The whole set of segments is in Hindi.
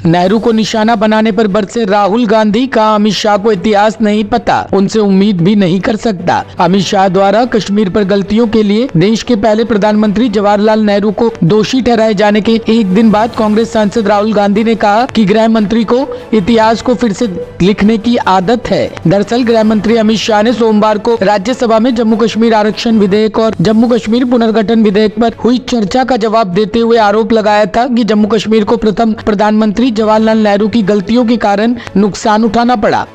नेहरू को निशाना बनाने पर बरसे राहुल गांधी का अमित शाह को इतिहास नहीं पता, उनसे उम्मीद भी नहीं कर सकता। अमित शाह द्वारा कश्मीर पर गलतियों के लिए देश के पहले प्रधानमंत्री जवाहरलाल नेहरू को दोषी ठहराए जाने के एक दिन बाद कांग्रेस सांसद राहुल गांधी ने कहा कि गृह मंत्री को इतिहास को फिर से लिखने की आदत है। दरअसल गृह मंत्री अमित शाह ने सोमवार को राज्यसभा में जम्मू कश्मीर आरक्षण विधेयक और जम्मू कश्मीर पुनर्गठन विधेयक पर हुई चर्चा का जवाब देते हुए आरोप लगाया था कि जम्मू कश्मीर को प्रथम प्रधानमंत्री जवाहरलाल नेहरू की गलतियों के कारण नुकसान उठाना पड़ा।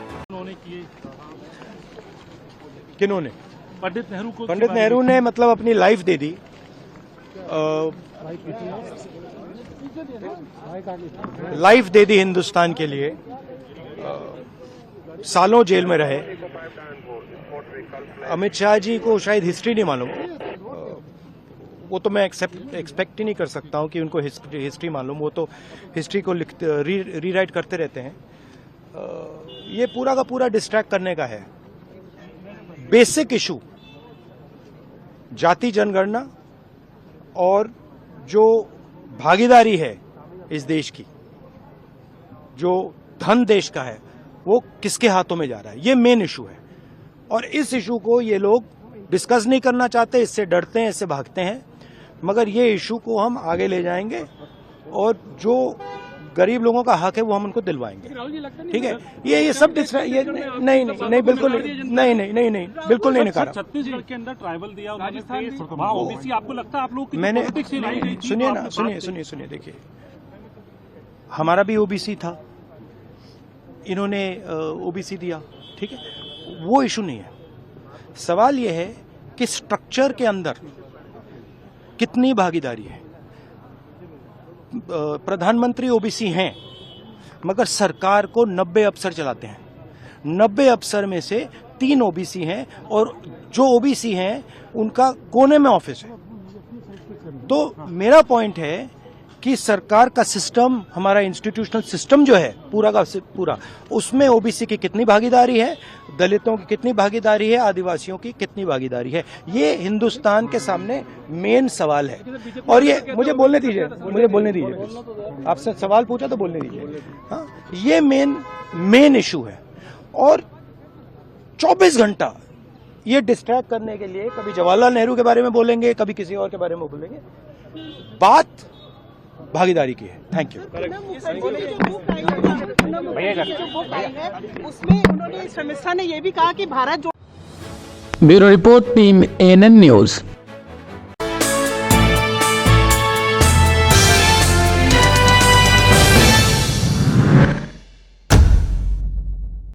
किन्होंने? पंडित नेहरू ने मतलब अपनी लाइफ दे दी, लाइफ दे दी हिंदुस्तान के लिए, सालों जेल में रहे। अमित शाह जी को शायद हिस्ट्री नहीं मालूम, वो तो मैं एक्सपेक्ट ही नहीं कर सकता हूं कि उनको हिस्ट्री मालूम। वो तो हिस्ट्री को रीराइट करते रहते हैं। ये पूरा का पूरा डिस्ट्रैक्ट करने का है। बेसिक इशू जाति जनगणना और जो भागीदारी है इस देश की, जो धन देश का है, वो किसके हाथों में जा रहा है, ये मेन इशू है। और इस इशू को ये लोग डिस्कस नहीं करना चाहते, इससे डरते हैं, इससे भागते हैं। मगर ये इशू को हम आगे ले जाएंगे और जो गरीब लोगों का हक है वो हम उनको दिलवाएंगे। ठीक है, ये सब ये नहीं बिल्कुल नहीं बिल्कुल नहीं नकारा। छत्तीसगढ़ के अंदर ट्राइबल दिया ओबीसी, आपको लगता है आप लोग मैंने सुनिए देखिए, हमारा भी ओबीसी था, इन्होंने ओबीसी दिया, ठीक है, वो इशू नहीं है। सवाल ये है कि स्ट्रक्चर के अंदर कितनी भागीदारी है। प्रधानमंत्री ओबीसी हैं, मगर सरकार को 90 अफसर चलाते हैं। 90 अफसर में से 3 ओबीसी हैं और जो ओबीसी हैं उनका कोने में ऑफिस है। तो मेरा पॉइंट है कि सरकार का सिस्टम, हमारा इंस्टीट्यूशनल सिस्टम जो है पूरा का पूरा, उसमें ओबीसी की कितनी भागीदारी है, दलितों की कितनी भागीदारी है, आदिवासियों की कितनी भागीदारी है, ये हिंदुस्तान के सामने मेन सवाल है। और ये मुझे बोलने दीजिए आपसे सवाल पूछा तो बोलने दीजिए। हाँ, ये मेन इशू है। और 24 घंटा ये डिस्ट्रैक्ट करने के लिए कभी जवाहरलाल नेहरू के बारे में बोलेंगे, कभी किसी और के बारे में बोलेंगे। बात भागीदारी की है। Thank you. उसमें उन्होंने, शर्मिष्ठा ने ये भी कहा कि भारत जो। Bureau report, team ANN news.